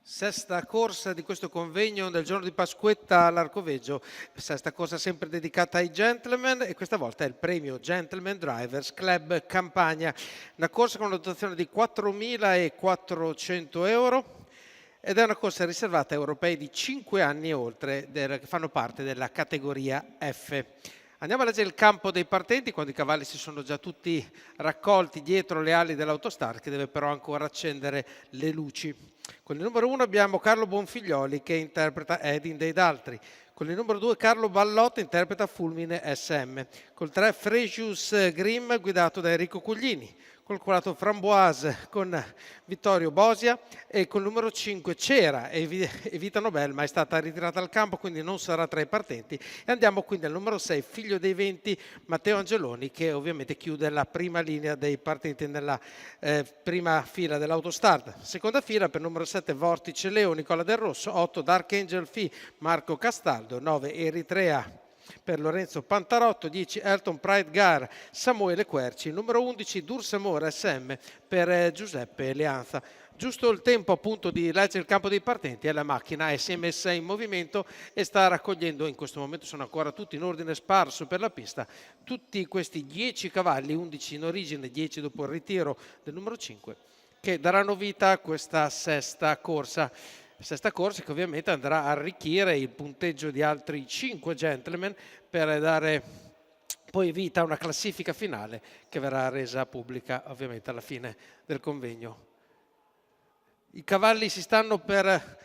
Sesta corsa di questo convegno del giorno di Pasquetta all'Arcoveggio, sesta corsa sempre dedicata ai gentleman e questa volta è il premio Gentleman Drivers Club Campania, una corsa con una dotazione di 4.400 euro ed è una corsa riservata a europei di 5 anni e oltre che fanno parte della categoria F. Andiamo a leggere il campo dei partenti quando i cavalli si sono già tutti raccolti dietro le ali dell'Autostar, che deve però ancora accendere le luci. Con il numero 1 abbiamo Carlo Bonfiglioli che interpreta Edin dei Daltri. Con il numero 2 Carlo Ballotto interpreta Fulmine SM. Col 3 Fresius Grimm guidato da Enrico Cuglini. Col 4 Framboise con Vittorio Bosia e col numero 5 Cera e Vita Nobel, ma è stata ritirata dal campo quindi non sarà tra i partenti. E andiamo quindi al numero 6 Figlio dei Venti Matteo Angeloni, che ovviamente chiude la prima linea dei partenti nella prima fila dell'Autostart. Seconda fila per numero 7 Vortice Leo Nicola Del Rosso, 8 Dark Angel Phi Marco Castaldo, 9 Eritrea per Lorenzo Pantarotto, 10 Elton Pride Gar Samuele Querci, numero 11 Dursamore SM per Giuseppe Leanza. Giusto il tempo appunto di leggere il campo dei partenti e la macchina si è messa in movimento e sta raccogliendo, in questo momento sono ancora tutti in ordine sparso per la pista, tutti questi 10 cavalli, 11 in origine, 10 dopo il ritiro del numero 5, che daranno vita a questa sesta corsa che ovviamente andrà a arricchire il punteggio di altri 5 gentleman per dare poi vita a una classifica finale che verrà resa pubblica ovviamente alla fine del convegno. I cavalli si stanno per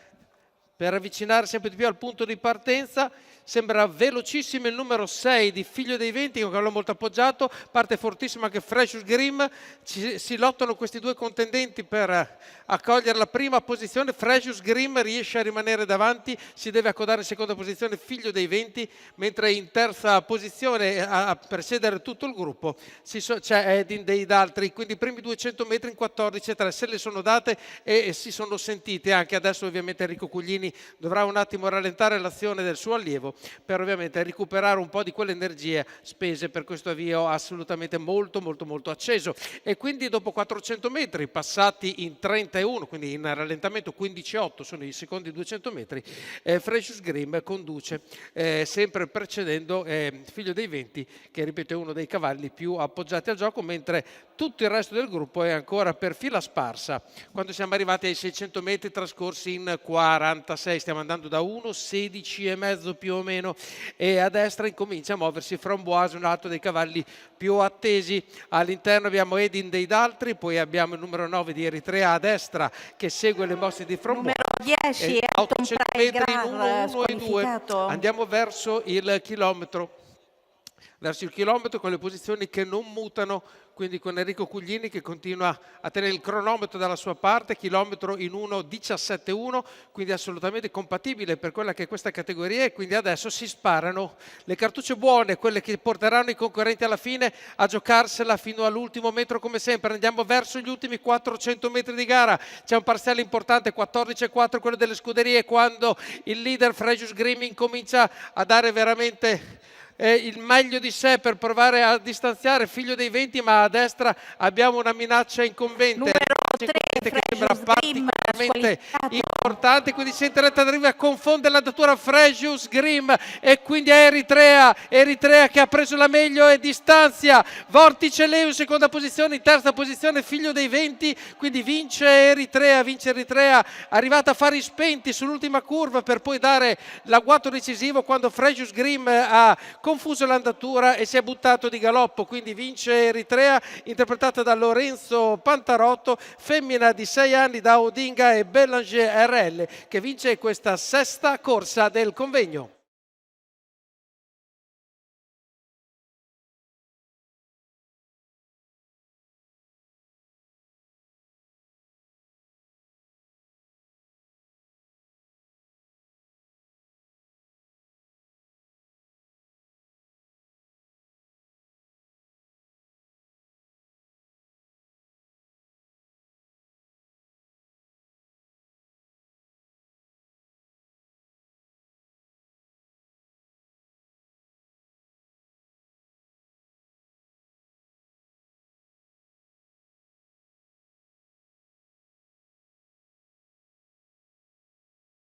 avvicinare sempre di più al punto di partenza. Sembra velocissimo il numero 6 di Figlio dei Venti, che è un cavallo molto appoggiato, parte fortissimo anche Fresius Grimm, si lottano questi due contendenti per accogliere la prima posizione. Fresius Grimm riesce a rimanere davanti, si deve accodare in seconda posizione Figlio dei Venti, mentre in terza posizione a precedere tutto il gruppo c'è Edin dei Daltri, quindi i primi 200 metri in 14,3 se le sono date e si sono sentite. Anche adesso ovviamente Enrico Cuglini dovrà un attimo rallentare l'azione del suo allievo per ovviamente recuperare un po' di quelle energie spese per questo avvio assolutamente molto acceso. E quindi dopo 400 metri passati in 31, quindi in rallentamento 15,8 sono i secondi 200 metri, Fresius Grimm conduce sempre precedendo Figlio dei Venti, che ripeto è uno dei cavalli più appoggiati al gioco, mentre tutto il resto del gruppo è ancora per fila sparsa. Quando siamo arrivati ai 600 metri trascorsi in 46, stiamo andando da 1,16 e mezzo più o meno, e a destra incomincia a muoversi Framboise, un altro dei cavalli più attesi. All'interno abbiamo Edin dei Daltri, poi abbiamo il numero 9 di Eritrea a destra che segue le mosse di Framboise. Numero 10 a 800 metri in 1, 1 e 2. Andiamo verso il chilometro con le posizioni che non mutano, quindi con Enrico Cuglini che continua a tenere il cronometro dalla sua parte, chilometro in 1,17,1, quindi assolutamente compatibile per quella che è questa categoria. E quindi adesso si sparano le cartucce buone, quelle che porteranno i concorrenti alla fine a giocarsela fino all'ultimo metro come sempre. Andiamo verso gli ultimi 400 metri di gara, c'è un parziale importante 14,4 quello delle scuderie, quando il leader Fresius Grimm incomincia a dare veramente il meglio di sé per provare a distanziare Figlio dei Venti, ma a destra abbiamo una minaccia incombente. Numero 3 che sembra Grimm, particolarmente importante, quindi si entra a confonde l'andatura Fresius Grimm e quindi è Eritrea che ha preso la meglio e distanzia Vortice Leo in seconda posizione, in terza posizione Figlio dei Venti, quindi vince Eritrea, arrivata a fari spenti sull'ultima curva per poi dare l'agguato decisivo quando Fresius Grimm ha confuso l'andatura e si è buttato di galoppo. Quindi vince Eritrea, interpretata da Lorenzo Pantarotto, femmina di 6 anni da Odinga e Belanger RL, che vince questa sesta corsa del convegno.